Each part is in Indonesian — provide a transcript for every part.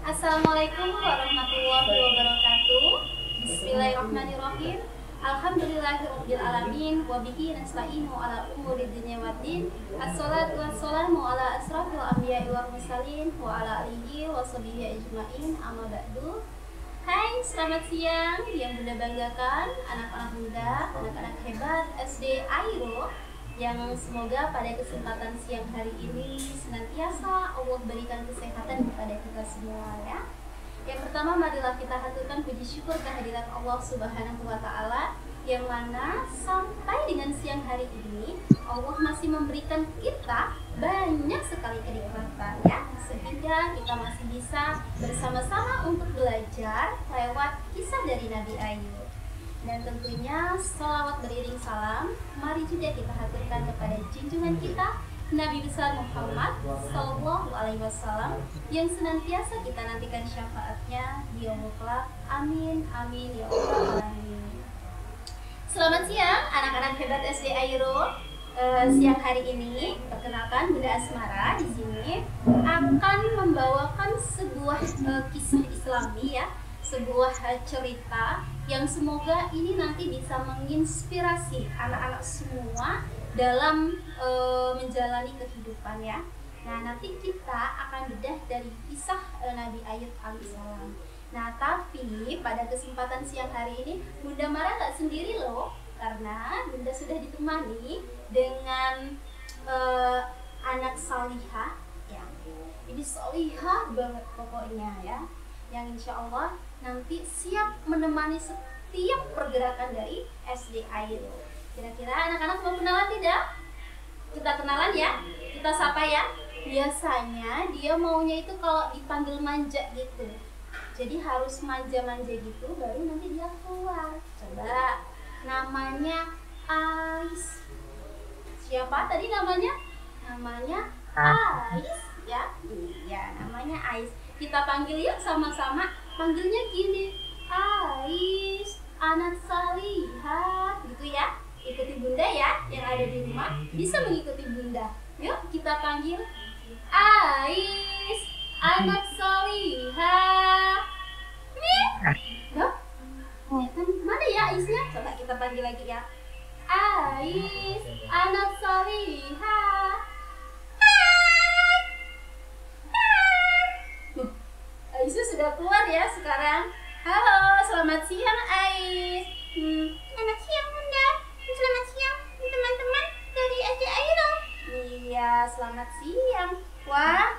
Assalamualaikum warahmatullahi wabarakatuh. Bismillahirrahmanirrahim. Alhamdulillahirabbil alamin wa bihi nasta'inu ala umuri dunya waddin. Assalatu wassalamu ala asrafil anbiya'i wal mursalin wa ala alihi wa sahbihi ajmain. Amma ba'du. Hai, selamat siang yang Bunda banggakan, anak-anak muda, anak-anak hebat SD Airo, yang semoga pada kesempatan siang hari ini senantiasa Allah berikan kesehatan kepada kita semua ya. Yang pertama, marilah kita haturkan puji syukur kehadirat Allah Subhanahu wa Ta'ala, yang mana sampai dengan siang hari ini Allah masih memberikan kita banyak sekali kenikmatan ya, sehingga kita masih bisa bersama-sama untuk belajar lewat kisah dari Nabi Ayub. Dan tentunya salawat beriring salam mari juga kita haturkan kepada junjungan kita Nabi besar Muhammad Sallallahu Alaihi Wasallam, yang senantiasa kita nantikan syafaatnya di yaumul kelak. Amin amin ya rabbal alamin. Selamat siang anak-anak hebat SD Airo. Siang hari ini perkenalkan Bunda Asmara di sini akan membawakan sebuah kisah Islami ya, sebuah cerita yang semoga ini nanti bisa menginspirasi anak-anak semua dalam menjalani kehidupan ya. Nah, nanti kita akan bedah dari kisah Nabi Ayub alaihissalam. Nah, tapi pada kesempatan siang hari ini Bunda Mara nggak sendiri loh, karena Bunda sudah ditemani dengan anak salihah ya. Ini salihah banget pokoknya ya, yang insya Allah nanti siap menemani setiap pergerakan dari SD Airo. Kira-kira anak-anak mau kenalan tidak? Kita kenalan ya, kita sapa ya. Biasanya dia maunya itu kalau dipanggil manja gitu, jadi harus manja-manja gitu baru nanti dia keluar. Coba, namanya Ais. Siapa tadi namanya? Namanya Ais ya. Iya, namanya Ais. Kita panggil yuk sama-sama. Panggilnya gini, Ais, anak salihah, gitu ya. Ikuti Bunda ya, yang ada di rumah bisa mengikuti Bunda. Yuk kita panggil Ais, anak salihah. Nih, loh, mana ya Aisnya? Coba kita panggil lagi ya. Ais, anak salihah. Aisnya sudah keluar ya sekarang. Halo, selamat siang Ais. Selamat siang Bunda. Selamat siang teman-teman dari SD Airo. Iya, selamat siang. Wah,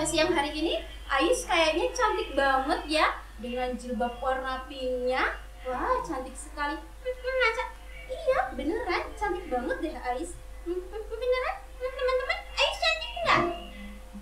siang hari ini Ais kayaknya cantik banget ya, dengan jilbab warna pinknya. Wah, cantik sekali. Masa? Iya, beneran cantik banget deh Ais. Beneran teman-teman, Ais cantik nggak?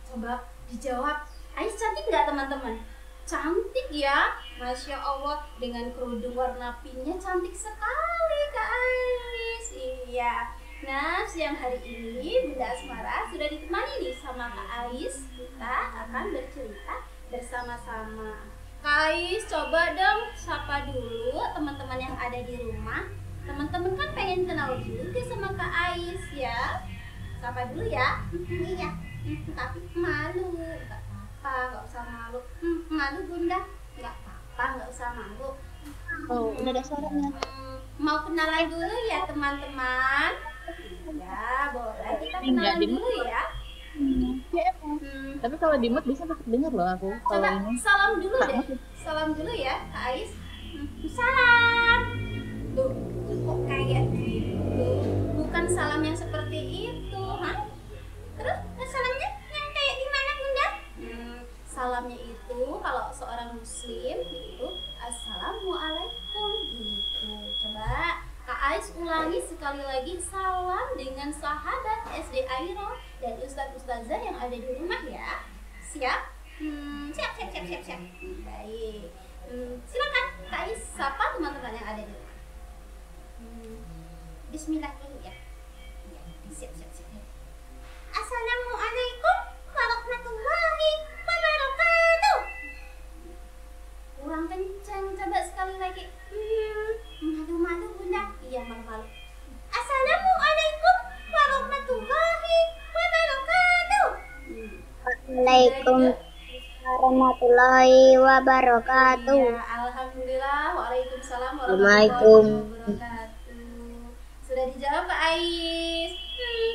Coba dijawab. Ais cantik nggak teman-teman? Cantik ya, Masya Allah, dengan kerudung warna pinknya cantik sekali Kak Ais. Iya. Nah, siang hari ini Bunda Asmara sudah ditemani nih sama Kak Ais. Kita akan bercerita bersama-sama. Kak Ais, coba dong sapa dulu teman-teman yang ada di rumah. Teman-teman kan pengen kenal juga sama Kak Ais ya. Sapa dulu ya. Iya. Tapi malu. Nggak usah malu. Malu Bunda? Nggak apa-apa, nggak usah malu. Oh, udah ada suaranya. Mau kenalan dulu ya teman-teman? Ya, boleh kita kenalan dulu ya. Ya, tapi kalau di mute bisa dengar loh aku. Kalau Coba ini salam dulu deh. Salam dulu ya, Kak Ais. Salam. Tuh, kok kayak gitu? Bukan salam yang seperti itu, ha? Terus salamnya yang kayak gimana Bunda? Salamnya itu kalau seorang muslim itu assalamualaikum gitu. Coba Kak Ais ulangi sekali lagi, salam dengan sahabat SD Airo dan ustadz-ustazah yang ada di rumah ya. Siap? Siap. Baik. Silakan Kak Ais sapa teman-teman yang ada di rumah. Bismillah dulu ya. Siap. Assalamualaikum warahmatullahi wabarakatuh. Kurang kencang, coba sekali lagi. Malu-malu Bunda. Iya, malu-malu. Assalamualaikum warahmatullahi wabarakatuh. Waalaikumsalam warahmatullahi wabarakatuh. Iya, alhamdulillah. Waalaikumsalam Assalamualaikum. warahmatullahi wabarakatuh. Sudah dijawab Pak Ais.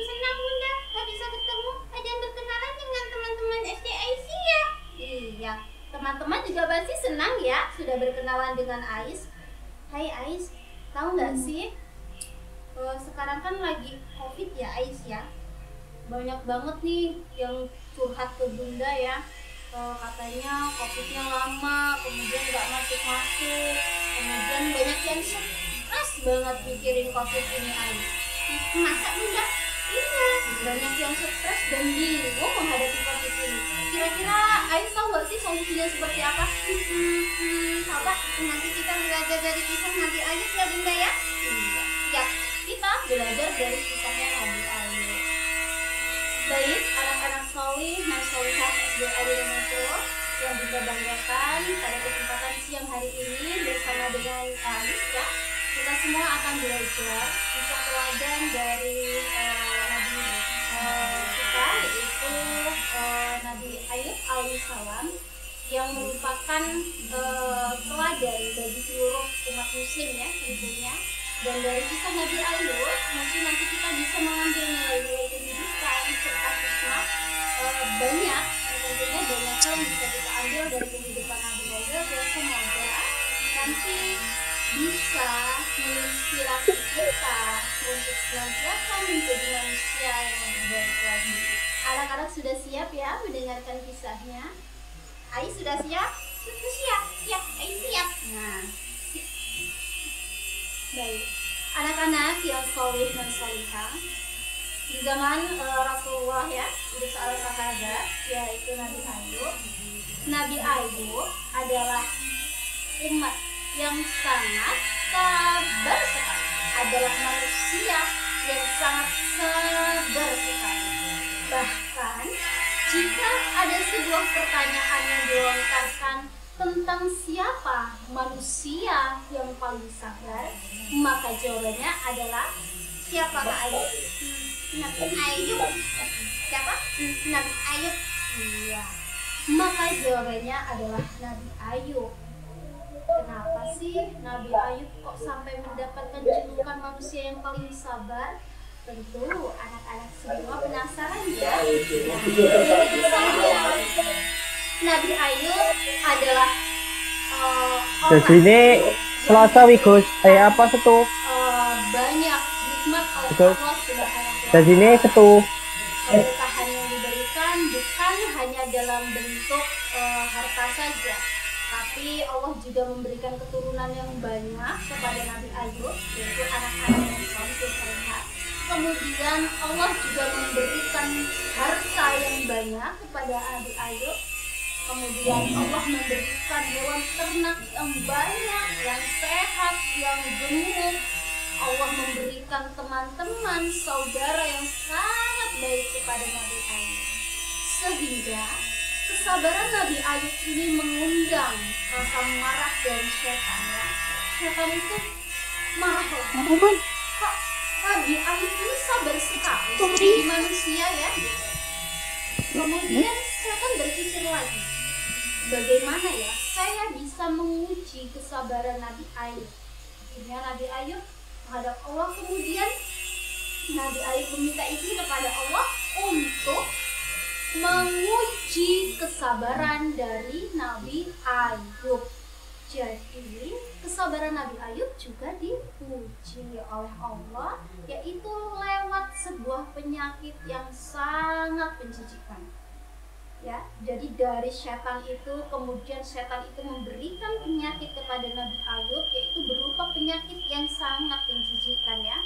Senang Bunda, gak bisa ketemu dan berkenalan dengan teman-teman SD Aisyah ya. Iya, teman-teman juga pasti senang ya sudah berkenalan dengan Ais. Hai Ais, tahu nggak sih? Sekarang kan lagi COVID ya Ais ya. Banyak banget nih yang curhat ke Bunda ya. Katanya COVID-nya lama, kemudian nggak masuk-masuk, kemudian banyak yang stres banget mikirin COVID ini Ais. Masa Bunda? Iya, banyak yang stres dan bingung menghadapi COVID ini. Kira-kira Ais tahu nggak sih solusinya seperti apa? Coba nanti kita belajar dari kisah Nabi Ayub ya Bunda ya. Iya, ya kita belajar dari kisahnya Nabi Ayub. Baik, anak-anak solih dan solihah SD Al-Nusur yang Bunda banggakan pada kesempatan siang hari ini bersama dengan Ais ya, kita semua akan belajar kisah teladan dari Nabi kita, yaitu Nabi Ayub alaihissalam, yang merupakan teladan bagi seluruh umat muslim ya tentunya. Dan dari kisah Nabi Ayub mungkin nanti kita bisa mengambil nilai-nilai kehidupan serta hikmah banyak, tentunya banyak hal yang bisa kita ambil dari kehidupan Nabi Ayub, dan semoga nanti bisa menginspirasi kita untuk senantiasa menjadi manusia yang lebih baik lagi. Anak-anak sudah siap ya mendengarkan kisahnya? Ais sudah siap? Siap, siap, Ais siap. Nah, baik, anak-anak yang solih dan solihah, di zaman Rasulullah ya, ada seorang sahabat yaitu Nabi Ayub. Nabi Ayub adalah umat yang sangat sabar sekali, adalah manusia yang sangat sabar sekali. Bahkan jika ada sebuah pertanyaan yang dilontarkan tentang siapa manusia yang paling sabar, maka jawabannya adalah siapa Kak Ayub? Nabi Ayub. Siapa? Nabi Ayub. Iya. Maka jawabannya adalah Nabi Ayub. Kenapa sih Nabi Ayub kok sampai mendapatkan julukan manusia yang paling sabar? Tentu anak-anak semua penasaran ya. Nabi Ayub adalah jadi ini Selasa Wigus apa setu banyak nikmat oleh Betul. Allah Subhanahu. jadi ini setu Keberkahan yang diberikan bukan hanya dalam bentuk harta saja, tapi Allah juga memberikan keturunan yang banyak kepada Nabi Ayub, yaitu anak-anak yang soleh. Kemudian Allah juga memberikan harta yang banyak kepada Nabi Ayub. Kemudian Allah memberikan hewan ternak yang banyak, yang sehat, yang gemuk. Allah memberikan teman-teman, saudara yang sangat baik kepada Nabi Ayub. Sehingga kesabaran Nabi Ayub ini mengundang rasa marah dari setan ya. Setan itu marah loh. Kok Nabi Ayub ini sabar sekali sebagai manusia ya. Kemudian setan berpikir lagi, bagaimana ya saya bisa menguji kesabaran Nabi Ayub? Akhirnya Nabi Ayub menghadap Allah, kemudian Nabi Ayub meminta izin kepada Allah untuk menguji kesabaran dari Nabi Ayub. Jadi kesabaran Nabi Ayub juga diuji oleh Allah, yaitu lewat sebuah penyakit yang sangat menjijikkan. Ya, jadi dari setan itu, kemudian setan itu memberikan penyakit kepada Nabi Ayub, yaitu berupa penyakit yang sangat menjijikkan ya.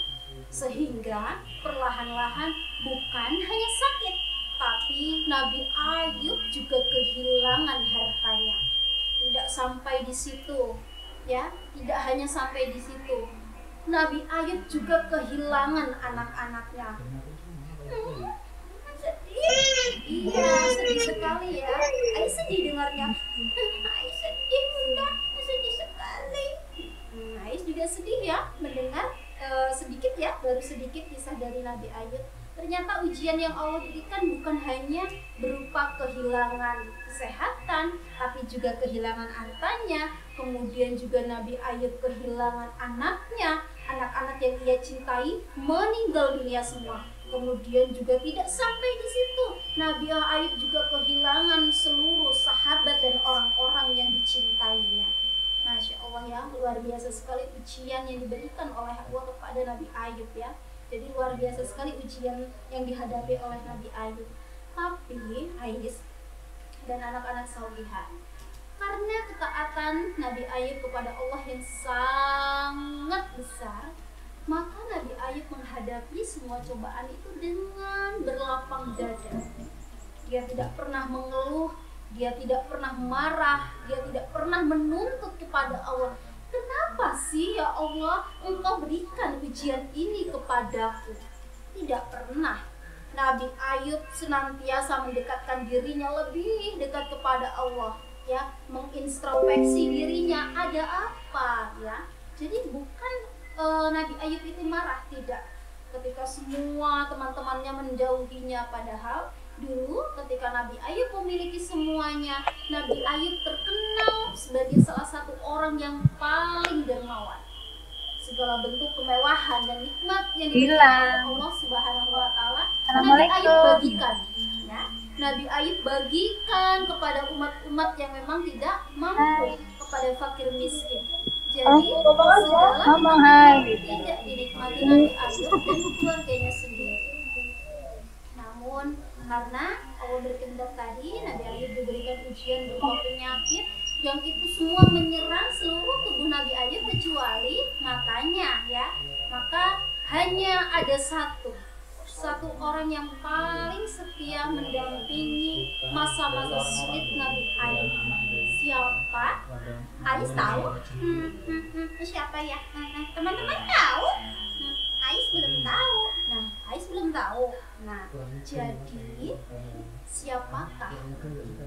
Sehingga perlahan-lahan bukan hanya sakit, tapi Nabi Ayub juga kehilangan hartanya. Tidak sampai di situ, ya, tidak hanya sampai di situ. Nabi Ayub juga kehilangan anak-anaknya. Sedih. Iya, sedih sekali ya. Ai sedih dengarnya. Ai sedih Bunda, sedih sekali. Ais juga sedih ya mendengar sedikit ya, baru sedikit kisah dari Nabi Ayub. Ternyata ujian yang Allah berikan bukan hanya berupa kehilangan kesehatan, tapi juga kehilangan hartanya. Kemudian juga Nabi Ayub kehilangan anaknya, anak-anak yang ia cintai meninggal dunia semua. Kemudian juga tidak sampai di situ, Nabi Ayub juga kehilangan seluruh sahabat dan orang-orang yang dicintainya. Masya Allah ya, luar biasa sekali ujian yang diberikan oleh Allah kepada Nabi Ayub ya. Jadi luar biasa sekali ujian yang dihadapi oleh Nabi Ayub. Tapi Ais dan anak-anak salihah, karena ketaatan Nabi Ayub kepada Allah yang sangat besar, maka Nabi Ayub menghadapi semua cobaan itu dengan berlapang dada. Dia tidak pernah mengeluh, dia tidak pernah marah, dia tidak pernah menuntut kepada Allah. Kenapa sih ya Allah Engkau berikan ujian ini kepadaku? Tidak pernah. Nabi Ayub senantiasa mendekatkan dirinya lebih dekat kepada Allah, ya, mengintrospeksi dirinya, ada apa, ya. Jadi bukan Nabi Ayub itu marah, tidak. Ketika semua teman-temannya menjauhinya, padahal dulu ketika Nabi Ayub memiliki semuanya, Nabi Ayub terkenal sebagai salah satu orang yang paling dermawan. Segala bentuk kemewahan dan nikmat yang diberikan Allah Subhanahu wa taala, Nabi Ayub bagikan, ya. Nabi Ayub bagikan kepada umat-umat yang memang tidak mampu, kepada fakir miskin. Jadi segala tidak dinikmati Nabi Ayub dan keluarganya sendiri. Namun karena Allah berkehendak tadi, Nabi Ayub diberikan ujian berupa penyakit yang itu semua menyerang seluruh tubuh Nabi Ayub kecuali matanya, ya. Maka hanya ada satu orang yang paling setia mendampingi masa-masa sulit Nabi Ayub. Siapa? Ais tahu? Siapa ya? Teman-teman tahu? Ais belum tahu. Ais belum tahu. Jadi siapakah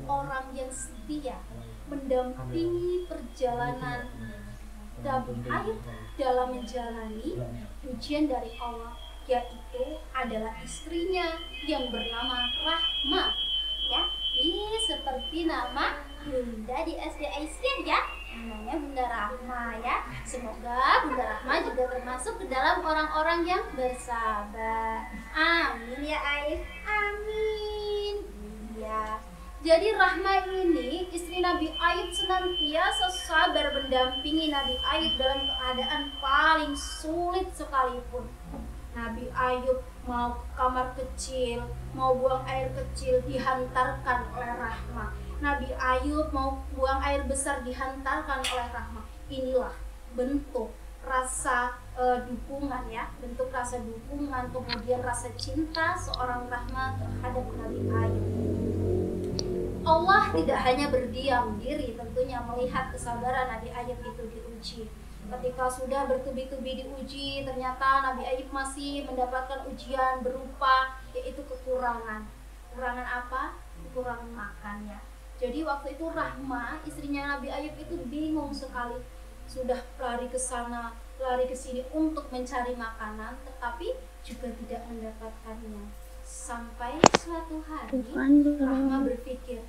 orang yang setia mendampingi perjalanan Nabi Ayub dalam menjalani ujian dari Allah, yaitu adalah istrinya yang bernama Rahma, ya. Ini seperti nama Bunda di SD Aisyah, ya, namanya Bunda Rahma, ya. Semoga Bunda Rahma juga termasuk ke dalam orang-orang yang bersabar. Amin ya Ais. Amin. Ya. Jadi Rahma ini istri Nabi Ayub senantiasa sabar mendampingi Nabi Ayub dalam keadaan paling sulit sekalipun. Nabi Ayub mau ke kamar kecil, mau buang air kecil, dihantarkan oleh Rahma. Nabi Ayub mau buang air besar, dihantarkan oleh Rahma. Inilah bentuk rasa dukungan, ya, bentuk rasa dukungan, kemudian rasa cinta seorang Rahma terhadap Nabi Ayub. Allah tidak hanya berdiam diri tentunya melihat kesabaran Nabi Ayub itu diuji. Ketika sudah bertubi-tubi diuji, ternyata Nabi Ayub masih mendapatkan ujian berupa yaitu kekurangan. Kekurangan apa? Kekurangan makan, ya. Jadi waktu itu Rahma, istrinya Nabi Ayub itu bingung sekali. Sudah lari ke sana, lari ke sini untuk mencari makanan, tetapi juga tidak mendapatkannya. Sampai suatu hari Rahma berpikir,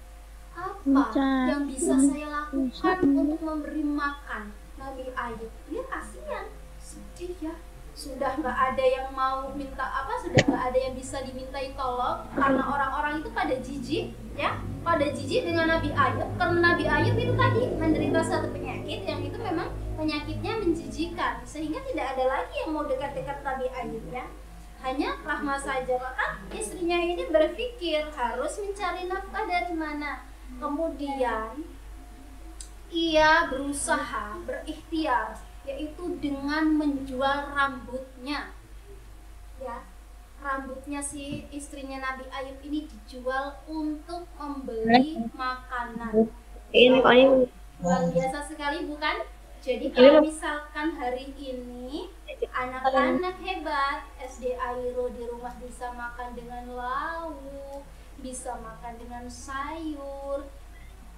apa yang bisa saya lakukan untuk memberi makan Nabi Ayub? Dia kasihan, sedih, ya. Sudah nggak ada yang mau minta apa, sudah nggak ada yang bisa dimintai tolong karena orang-orang itu pada jijik, ya, pada jijik dengan Nabi Ayub karena Nabi Ayub itu tadi menderita satu penyakit yang itu memang penyakitnya menjijikan, sehingga tidak ada lagi yang mau dekat-dekat Nabi Ayub, ya. Hanya Rahma saja. Maka istrinya ini berpikir harus mencari nafkah dari mana. Kemudian ia berusaha, berikhtiar, yaitu dengan menjual rambutnya, ya. Rambutnya si istrinya Nabi Ayub ini dijual untuk membeli makanan. Luar biasa sekali, bukan? Jadi kalau misalkan hari ini anak-anak hebat SD Airo di rumah bisa makan dengan lauk, bisa makan dengan sayur,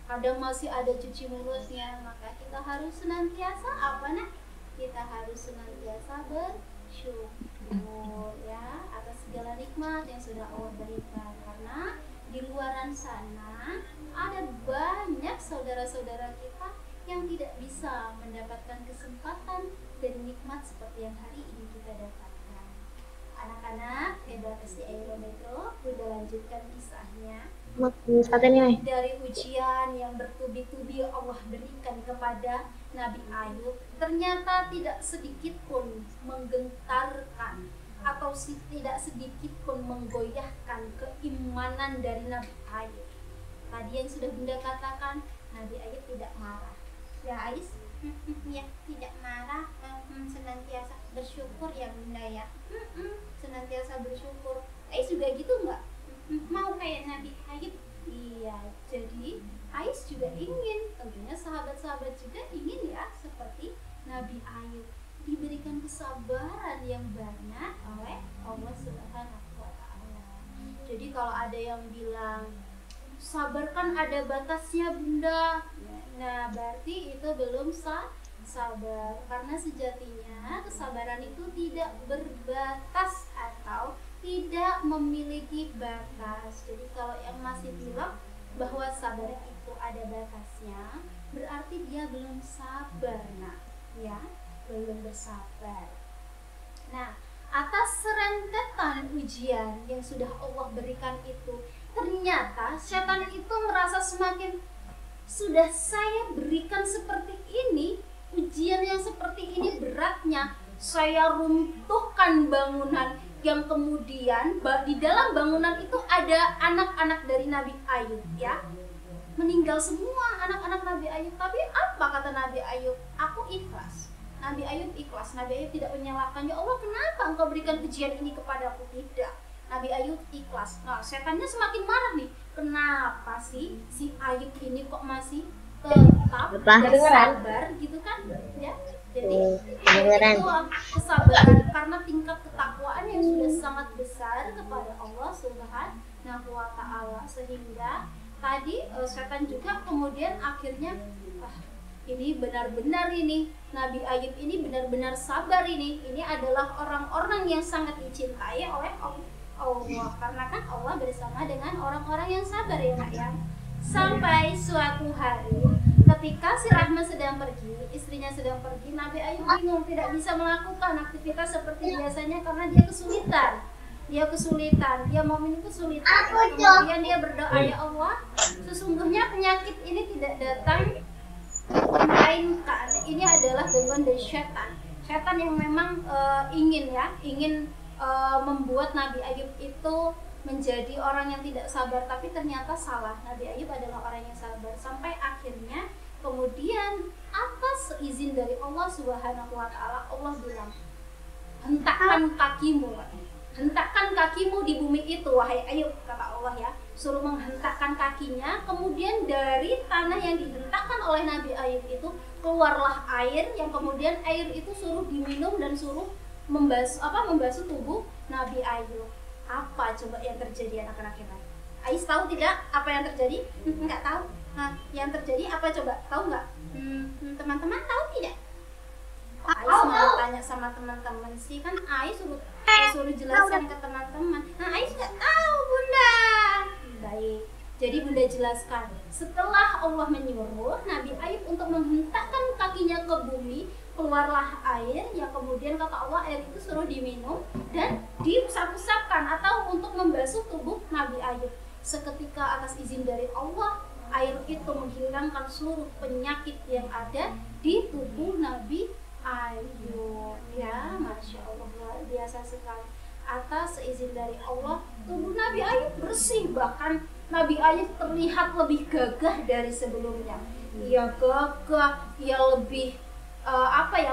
kadang masih ada cuci mulutnya, maka kita harus senantiasa apa, nak? Kita harus senantiasa bersyukur, ya, atas segala nikmat yang sudah Allah berikan. Karena di luaran sana ada banyak saudara-saudara kita yang tidak bisa mendapatkan kesempatan dan nikmat seperti yang hari ini kita dapatkan. Anak-anak, hebat di Aero Metro, udah lanjutkan kisahnya. Dari ujian yang bertubi-tubi Allah berikan kepada Nabi Ayub, ternyata tidak sedikit pun menggentarkan atau tidak sedikit pun menggoyahkan keimanan dari Nabi Ayub. Tadi yang sudah Bunda katakan, Nabi Ayub tidak marah. Ya Ais? Ya, tidak marah, senantiasa bersyukur ya Bunda ya. Senantiasa bersyukur. Ais juga gitu nggak? Mau kayak Nabi Ayub? Iya, jadi Ais juga ingin, tentunya sahabat-sahabat juga ingin ya seperti Nabi Ayub, diberikan kesabaran yang banyak oleh Allah Subhanahu wa Ta'ala. Jadi kalau ada yang bilang sabar kan ada batasnya Bunda, nah berarti itu belum sabar, karena sejatinya kesabaran itu tidak berbatas atau tidak memiliki batas. Jadi kalau yang masih bilang bahwa sabar itu ada batasnya, berarti dia belum sabar, nah ya, belum bersabar. Nah, atas rentetan ujian yang sudah Allah berikan itu, ternyata setan itu merasa semakin, sudah saya berikan seperti ini, ujian yang seperti ini beratnya, saya runtuhkan bangunan yang kemudian di dalam bangunan itu ada anak-anak dari Nabi Ayub ya, meninggal semua anak-anak Nabi Ayub. Tapi apa kata Nabi Ayub? Aku ikhlas. Nabi Ayub ikhlas. Nabi Ayub tidak menyalahkan, ya Allah kenapa engkau berikan ujian ini kepadaku? Tidak. Nabi Ayub ikhlas. Nah, setannya semakin marah nih. Kenapa sih si Ayub ini kok masih tetap bersabar gitu kan? Ya. Jadi itu kesabaran karena tingkat ketakwaan yang sudah sangat besar kepada Allah Subhanahu wa Ta'ala, sehingga tadi setan juga kemudian akhirnya ini benar-benar ini Nabi Ayub ini benar-benar sabar, ini adalah orang-orang yang sangat dicintai oleh Allah, karena kan Allah bersama dengan orang-orang yang sabar ya Nak ya. Sampai suatu hari ketika si Rahma sedang pergi, istrinya sedang pergi, Nabi Ayub bingung, tidak bisa melakukan aktivitas seperti biasanya karena dia kesulitan, dia mau minum kesulitan. Kemudian dia berdoa, ya Allah, sesungguhnya penyakit ini tidak datang melainkan ini adalah gangguan dari setan yang memang ingin membuat Nabi Ayub itu menjadi orang yang tidak sabar, tapi ternyata salah. Nabi Ayub adalah orang yang sabar. Sampai akhirnya kemudian atas izin dari Allah Subhanahu wa Ta'ala, Allah bilang, hentakkan kakimu di bumi itu wahai Ayub, kata Allah ya, suruh menghentakkan kakinya. Kemudian dari tanah yang dihentakkan oleh Nabi Ayub itu keluarlah air, yang kemudian air itu suruh diminum dan suruh membasuh tubuh Nabi Ayub. Apa coba yang terjadi anak-anak hebat? Ais tahu tidak apa yang terjadi? Enggak tahu. Nah, yang terjadi apa coba? Tahu nggak? Teman-teman tahu tidak? Ais mau tanya sama teman-teman sih, kan Ais suruh jelaskan ke teman-teman. Nah, Ais nggak tahu Bunda. Baik. Jadi Bunda jelaskan. Setelah Allah menyuruh Nabi Ayub untuk menghentakkan kakinya ke bumi, keluarlah air, yang kemudian kata Allah air itu suruh diminum dan diusap-usapkan atau untuk membasuh tubuh Nabi Ayub. Seketika atas izin dari Allah, air itu menghilangkan seluruh penyakit yang ada di tubuh Nabi Ayub. Ya, Masya Allah, luar biasa sekali. Atas izin dari Allah, tubuh Nabi Ayub bersih, bahkan Nabi Ayub terlihat lebih gagah dari sebelumnya. Ia gagah, ia lebih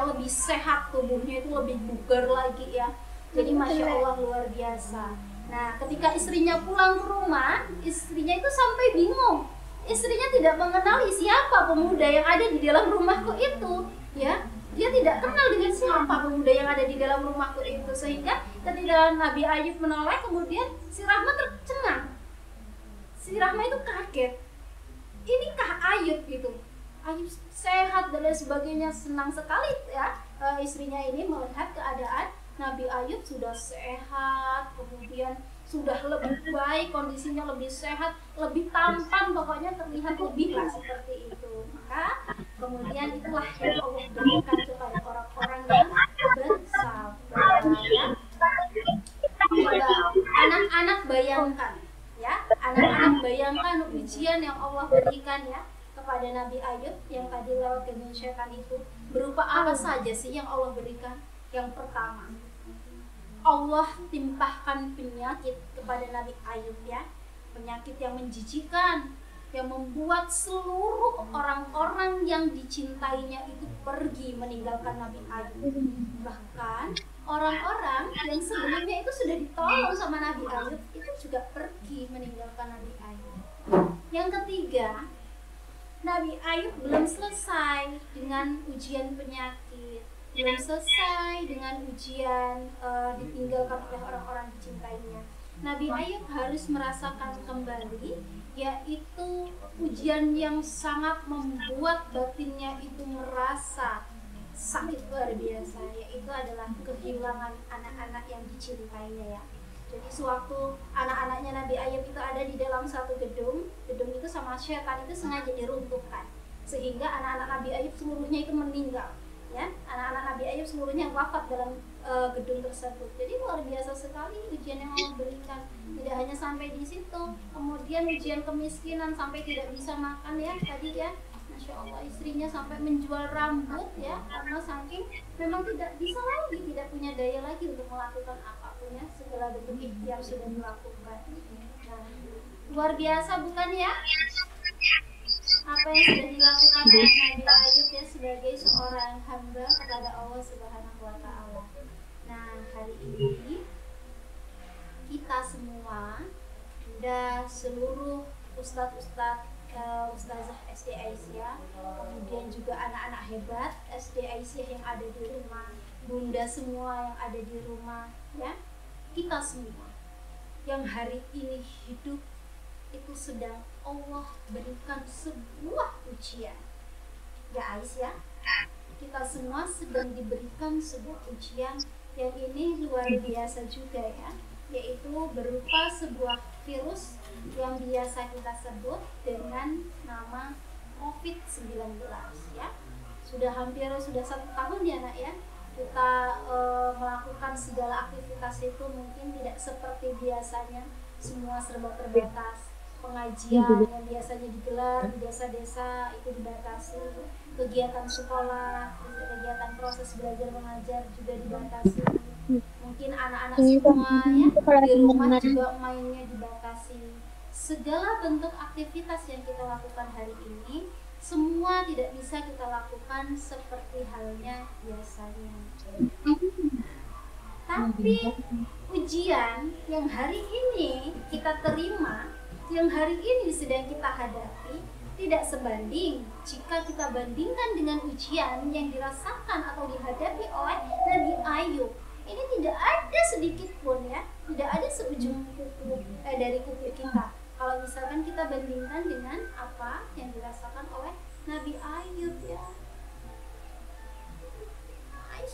lebih sehat, tubuhnya itu lebih bugar lagi ya. Jadi Masya Allah luar biasa. Nah, ketika istrinya pulang ke rumah, istrinya itu sampai bingung. Istrinya tidak mengenali siapa pemuda yang ada di dalam rumahku itu, ya. Dia tidak kenal dengan siapa pemuda yang ada di dalam rumahku itu, sehingga ketika Nabi Ayub menoleh, kemudian si Rahma tercengang. Si Rahma itu kaget. Inikah Ayub gitu? Ayub sehat dan lain sebagainya, senang sekali ya istrinya ini melihat keadaan Nabi Ayub sudah sehat, kemudian sudah lebih baik, kondisinya lebih sehat, lebih tampan, pokoknya terlihat lebih lah seperti itu. Maka kemudian itulah yang Allah berikan kepada orang-orang yang bersabar ya. Coba anak-anak bayangkan ya, anak-anak bayangkan ujian yang Allah berikan ya kepada Nabi Ayub yang tadi lewat gangguan syaitan itu berupa apa saja sih yang Allah berikan? Yang pertama, Allah timpahkan penyakit kepada Nabi Ayub ya, penyakit yang menjijikan, yang membuat seluruh orang-orang yang dicintainya itu pergi meninggalkan Nabi Ayub. Bahkan orang-orang yang sebelumnya itu sudah ditolong sama Nabi Ayub itu juga pergi meninggalkan Nabi Ayub. Yang ketiga, Nabi Ayub belum selesai dengan ujian penyakit, belum selesai dengan ujian ditinggalkan oleh orang-orang dicintainya. Nabi Ayub harus merasakan kembali, yaitu ujian yang sangat membuat batinnya itu merasa sakit luar biasa, yaitu adalah kehilangan anak-anak yang dicintainya ya. Jadi sewaktu anak-anaknya Nabi Ayub itu ada di dalam satu gedung itu sama syaitan itu sengaja diruntuhkan, sehingga anak-anak Nabi Ayub seluruhnya itu meninggal. Ya, anak-anak Nabi Ayub seluruhnya wafat dalam gedung tersebut. Jadi luar biasa sekali ujian yang Allah berikan. Tidak hanya sampai di situ, kemudian ujian kemiskinan sampai tidak bisa makan ya tadi ya. Masya Allah, istrinya sampai menjual rambut ya, karena saking memang tidak bisa lagi, tidak punya daya lagi untuk melakukan apapun ya, segala bentuk ikhtiar sudah dilakukan. Nah, luar biasa bukan ya? Apa yang sudah dilakukan oleh Nabi Ayub ya sebagai seorang hamba kepada Allah Subhanahu wa Ta'ala. Nah, hari ini kita semua dan seluruh ustadz-ustadz, ustazah SD Aisyah, kemudian juga anak-anak hebat SD Aisyah yang ada di rumah, bunda semua yang ada di rumah ya, kita semua yang hari ini hidup itu sedang Allah berikan sebuah ujian ya Aisyah. Kita semua sedang diberikan sebuah ujian yang ini luar biasa juga ya, yaitu berupa sebuah virus yang biasa kita sebut dengan nama COVID-19 ya. Sudah 1 tahun ya nak ya, kita melakukan segala aktivitas itu mungkin tidak seperti biasanya, semua serba terbatas. Pengajian yang biasanya digelar di desa-desa itu dibatasi, kegiatan sekolah, kegiatan proses belajar mengajar juga dibatasi. Mungkin anak-anak semua ya di rumah juga mainnya dibatasi. Segala bentuk aktivitas yang kita lakukan hari ini semua tidak bisa kita lakukan seperti halnya biasanya. Tapi ujian yang hari ini kita terima, yang hari ini sedang kita hadapi, tidak sebanding jika kita bandingkan dengan ujian yang dirasakan atau dihadapi oleh Nabi Ayub. Ini tidak ada sedikit pun ya, tidak ada seujung kuku dari kuku kita. Kalau misalkan kita bandingkan dengan apa yang dirasakan oleh Nabi Ayub ya. Ayub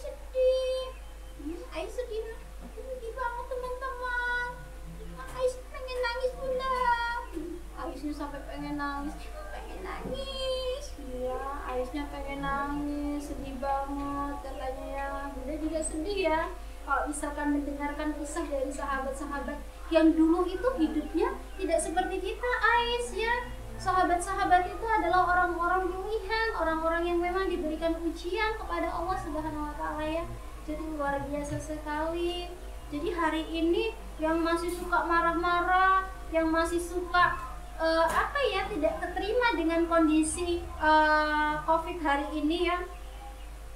sedih, sedih banget teman-teman. Ayub pengen nangis pula. Ayubnya sampai pengen nangis ya, Ayubnya pengen nangis, sedih banget katanya ya. Bunda juga sedih ya kalau misalkan mendengarkan kisah dari sahabat-sahabat yang dulu itu hidupnya tidak seperti kita Ais ya. Sahabat-sahabat itu adalah orang-orang pilihan, orang-orang yang memang diberikan ujian kepada Allah Subhanahu wa Ta'ala ya. Jadi luar biasa sekali. Jadi hari ini yang masih suka marah-marah, yang masih suka tidak keterima dengan kondisi COVID hari ini ya.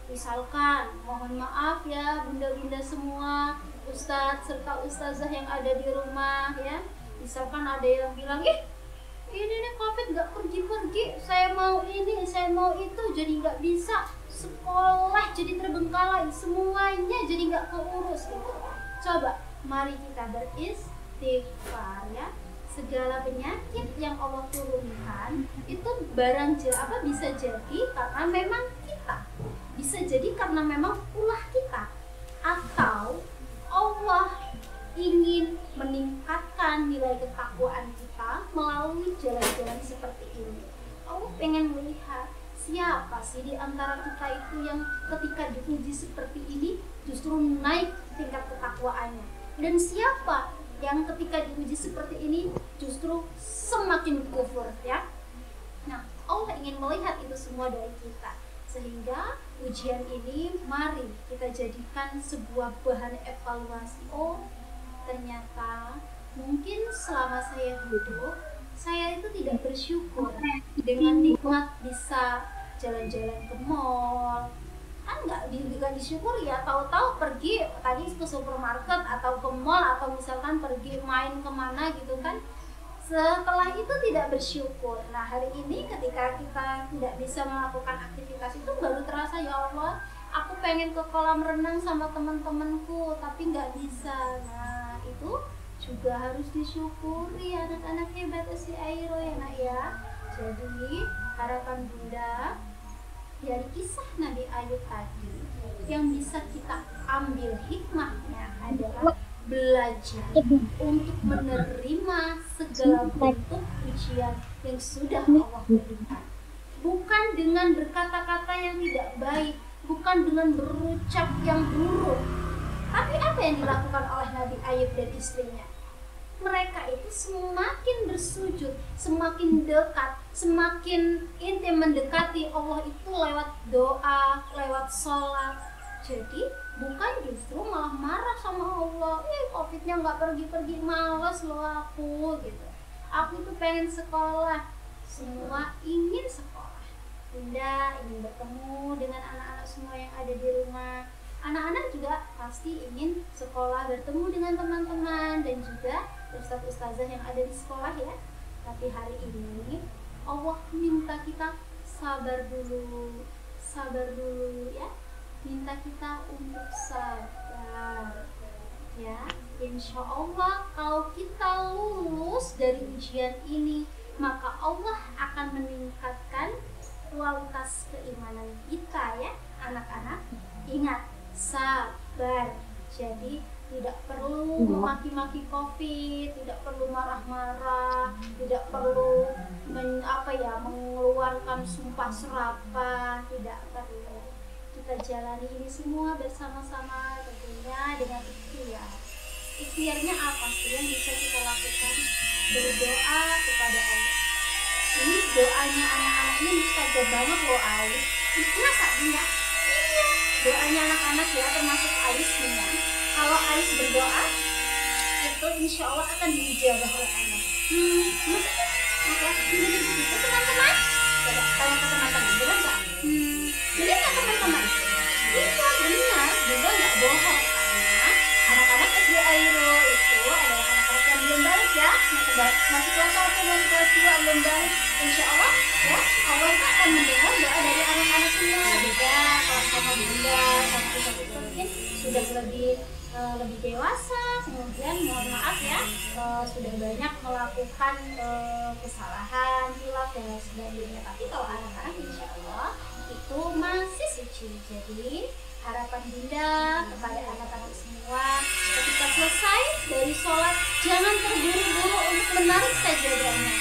Misalkan mohon maaf ya bunda-bunda semua, ustadz serta ustazah yang ada di rumah ya. Misalkan ada yang bilang, ini nih COVID gak pergi-pergi, saya mau ini, saya mau itu, jadi gak bisa sekolah, jadi terbengkalai, semuanya jadi gak keurus gitu. Coba mari kita beristighfar ya. Segala penyakit yang Allah turunkan itu bisa jadi karena memang kita, bisa jadi karena memang ulah kita, atau ingin meningkatkan nilai ketakwaan kita melalui jalan-jalan seperti ini. Allah pengen melihat siapa sih di antara kita itu yang ketika diuji seperti ini justru naik tingkat ketakwaannya, dan siapa yang ketika diuji seperti ini justru semakin kufur, ya. Nah, Allah ingin melihat itu semua dari kita, sehingga ujian ini mari kita jadikan sebuah bahan evaluasi. Oh, ternyata mungkin selama saya hidup, saya itu tidak bersyukur dengan nikmat bisa jalan-jalan ke mall. Kan nggak disyukuri ya, tahu-tahu pergi tadi ke supermarket atau ke mall atau misalkan pergi main kemana gitu kan. Setelah itu tidak bersyukur. Nah, hari ini ketika kita tidak bisa melakukan aktivitas itu baru terasa, ya Allah, aku pengen ke kolam renang sama teman-temanku tapi nggak bisa. Nah, itu juga harus disyukuri. Anak-anak hebat si Airo ya nak ya. Jadi harapan Bunda dari kisah Nabi Ayub tadi yang bisa kita ambil hikmahnya adalah belajar untuk menerima segala bentuk ujian yang sudah Allah berikan, bukan dengan berkata-kata yang tidak baik, bukan dengan berucap yang buruk. Tapi apa yang dilakukan oleh Nabi Ayub dan istrinya? Mereka itu semakin bersujud, semakin dekat, semakin intim mendekati Allah itu lewat doa, lewat sholat. Jadi bukan justru malah marah sama Allah, COVID-nya nggak pergi-pergi, males loh aku gitu. Aku itu pengen sekolah, semua ingin sekolah. Bunda ingin bertemu dengan anak-anak semua yang ada di rumah. Anak-anak juga pasti ingin sekolah, bertemu dengan teman-teman dan juga ustadz-ustazah yang ada di sekolah ya. Tapi hari ini Allah minta kita sabar dulu ya. Minta kita untuk sabar ya. Insya Allah kalau kita lulus dari ujian ini, maka Allah akan meningkatkan kualitas keimanan kita ya anak-anak. Ingat, sabar. Jadi tidak perlu memaki-maki COVID, tidak perlu marah-marah, tidak perlu mengeluarkan sumpah serapah, tidak perlu. Kita jalani ini semua bersama-sama tentunya dengan ikhtiar. Ikhtiarnya apa sih yang bisa kita lakukan? Berdoa kepada Allah. Ini doanya anak-anak ini mustajab banget loh, Ais. Masa iya? Iya, doanya anak-anak ya, termasuk Ais ya. Kalau Ais berdoa, itu insya Allah akan dijabah oleh Allah. Masa itu teman-teman? Coba tanya ke teman-teman, benar nggak? Jadi nggak teman-teman? Iya benar, juga nggak bohong. Karena anak-anak SD Airo itu adalah anak-anak yang belum balik ya, masih kelas 1 dan kelas 2 belum balik. Insya Allah ya, Allah itu akan mendengar doa dari anak-anak semua. Beda kalau sama Bunda, sama kita mungkin sudah lebih dewasa, kemudian mohon maaf ya, sudah banyak melakukan kesalahan, hilaf dan lain sebagainya. Tapi kalau anak-anak insya Allah itu masih suci. Jadi harapan Bunda kepada anak-anak semua, ketika selesai dari sholat, jangan terburu-buru untuk menarik sajadahnya,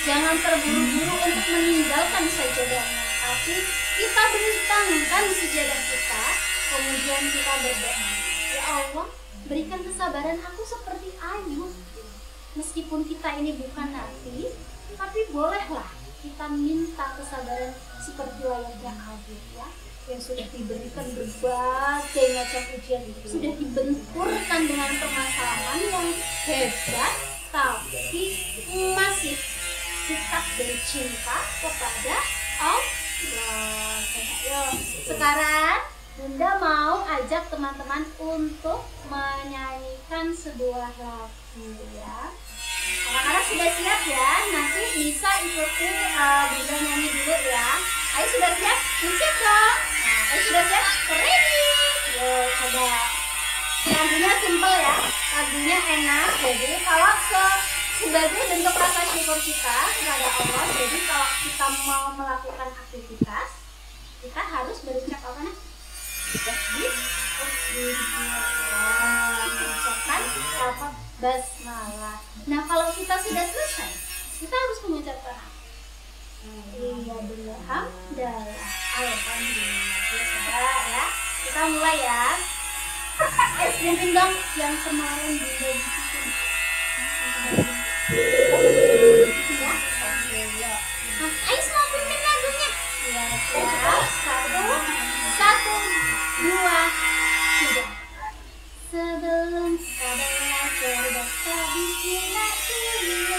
jangan terburu-buru untuk meninggalkan sajadahnya, tapi kita bentangkan sajadah kita, kemudian kita berdoa, ya Allah, berikan kesabaran aku seperti Ayub. Meskipun kita ini bukan nabi, tapi bolehlah kita minta kesabaran seperti layaknya Ayub ya, yang sudah diberikan berbagai macam ujian, sudah dibenturkan dengan permasalahan yang hebat, tapi masih tetap bercinta kepada Allah. Ayo, sekarang Bunda mau ajak teman-teman untuk menyanyikan sebuah lagu ya. Anak-anak sudah siap ya? Nanti bisa ikuti Bunda nyanyi dulu ya. Ayo sudah siap? Siap dong. Nah, ayo sudah siap? Ready? Yuk, coba. Lagunya simple ya. Lagunya enak. Jadi kalau sebagai bentuk rasa syukur kita kepada Allah, jadi kalau kita mau melakukan aktivitas, kita harus berucap apa nih? Mengucapkan mengucapkan lafaz basmalah. Nah, kalau kita sudah selesai, kita harus mengucapkan apa? Iya benar, hamdalah, alhamdulillah. Ya, kita mulai ya. Mungkin dong yang kemarin Bunda bikin. Ya. Ayo semua pimpin lagunya. Ya, satu, dua, tiga. Sebelum kita belajar baca bismillah dulu.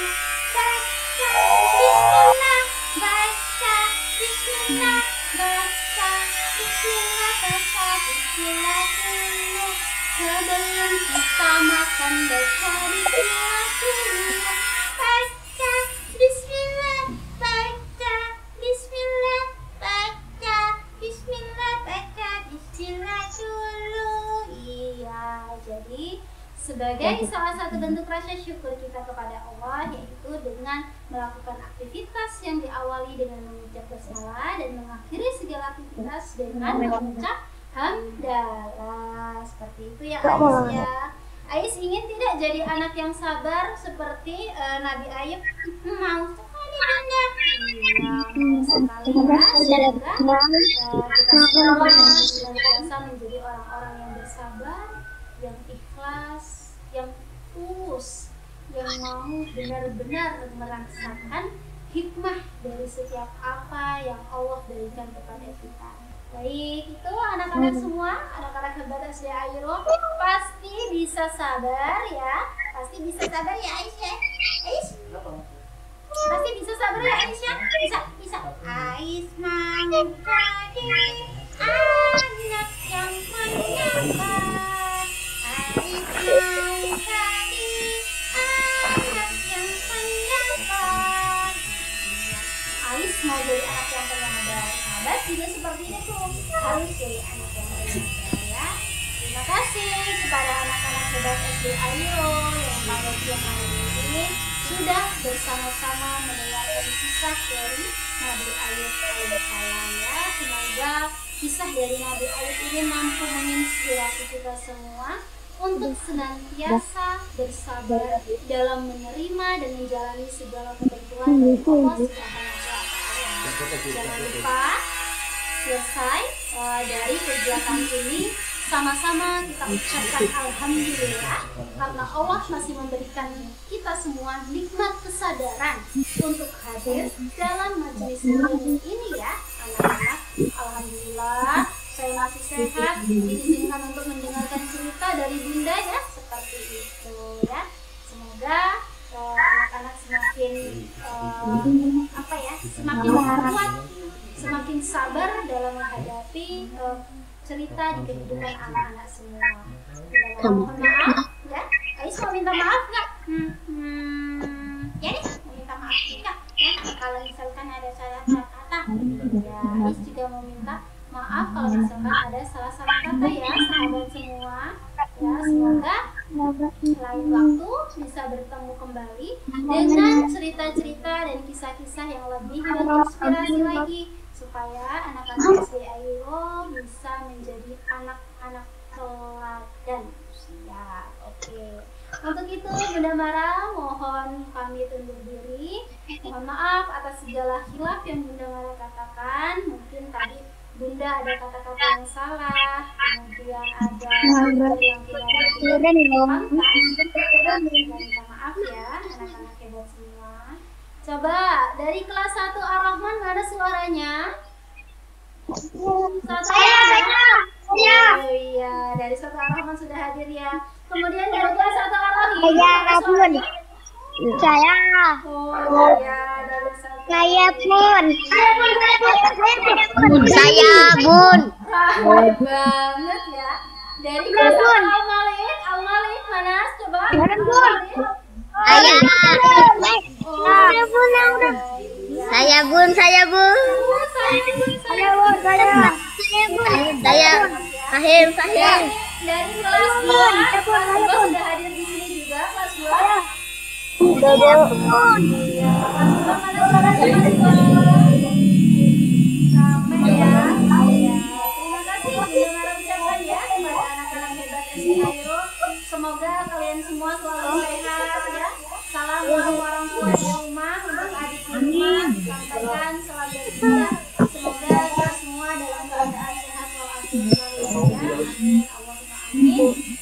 Baca bismillah, baca bismillah, baca bismillah dulu. Sebelum kita makan baca bismillah dulu. Baca bismillah, baca bismillah, baca bismillah, baca bismillah dulu. Iya, jadi sebagai salah satu bentuk rasa syukur kita kepada Allah, yaitu dengan melakukan aktivitas yang diawali dengan mengucap basmalah dan mengakhiri segala aktivitas dengan mengucap hamdalah. Seperti itu ya Ais ya. Ais ingin tidak jadi anak yang sabar seperti Nabi Ayub? Mau sekali Bunda. Iya, semoga kita semua senantiasa menjadi orang-orang yang bersabar, yang ikhlas, yang tulus, yang mau benar-benar merasakan hikmah dari setiap apa yang Allah berikan kepada kita. Baik, itu anak-anak semua, anak-anak hebat SD Airo pasti bisa sabar ya. Pasti bisa sabar ya Aisyah. Aisyah pasti bisa sabar ya Aisyah. Bisa. Ais mau jadi anak yang penyabar. Ais mau jadi anak yang penyabar. Ais mau jadi anak yang penyabar. Sahabat juga seperti itu, harus jadi anak yang penyabar ya. Terima kasih kepada anak-anak hebat SD Ayo yang pada siang hari ini sudah bersama-sama mendengarkan kisah dari Nabi Ayub alaihissalam ya. Semoga kisah dari Nabi Ayub ini mampu menginspirasi kita semua untuk senantiasa bersabar dalam menerima dan menjalani segala ketentuan dari Allah Subhanahu wa Ta'ala. Jangan lupa selesai dari kegiatan ini sama-sama kita ucapkan alhamdulillah karena Allah masih memberikan kita semua nikmat kesadaran untuk hadir dalam majelis ilmu ini ya anak-anak. Alhamdulillah saya masih sehat, diizinkan untuk mendengarkan cerita dari Bunda ya, seperti itu ya. Semoga anak-anak semakin semakin kuat, semakin sabar dalam menghadapi cerita di kehidupan anak-anak semua. Mohon maaf ya. Ais mau minta maaf nggak? Ya deh, mau minta maaf juga ya. Kalau misalkan ada salah kata, ya Ais juga mau minta maaf kalau misalkan ada salah kata ya sahabat semua. Ya semoga lain waktu bisa bertemu kembali dengan cerita-cerita dan kisah-kisah yang lebih menginspirasi lagi supaya anak-anak SD Ayo bisa menjadi anak-anak teladan. Ya, oke. Untuk itu Bunda Mara mohon pamit undur diri. Mohon maaf atas segala khilaf yang Bunda Mara katakan. Mungkin tadi Bunda ada kata-kata yang salah, kemudian ada yang tidak pantas. Minta maaf ya anak-anak hebat semua. Coba dari kelas 1 Ar-Rahman mana suaranya? Saya. Oh iya, dari 1 Ar-Rahman sudah hadir ya. Kemudian dari kelas 1 Ar-Rahim. Saya. Oh iya, dari 1. Saya pun. Saya bun. Hebat banget ya. Dari kelas 1 Al-Malik mana? Coba. Saya bun. Saya Sahir. Dari kelas 2 sudah hadir di sini juga kelas 2. Sampai ya. Terima kasih Bunda Mara ucapkan ya kepada anak-anak hebat SD Ayo. Semoga kalian sampaikan salam dari kita. Semoga kita semua dalam keadaan sehat walafiat. Amin. Allahumma amin.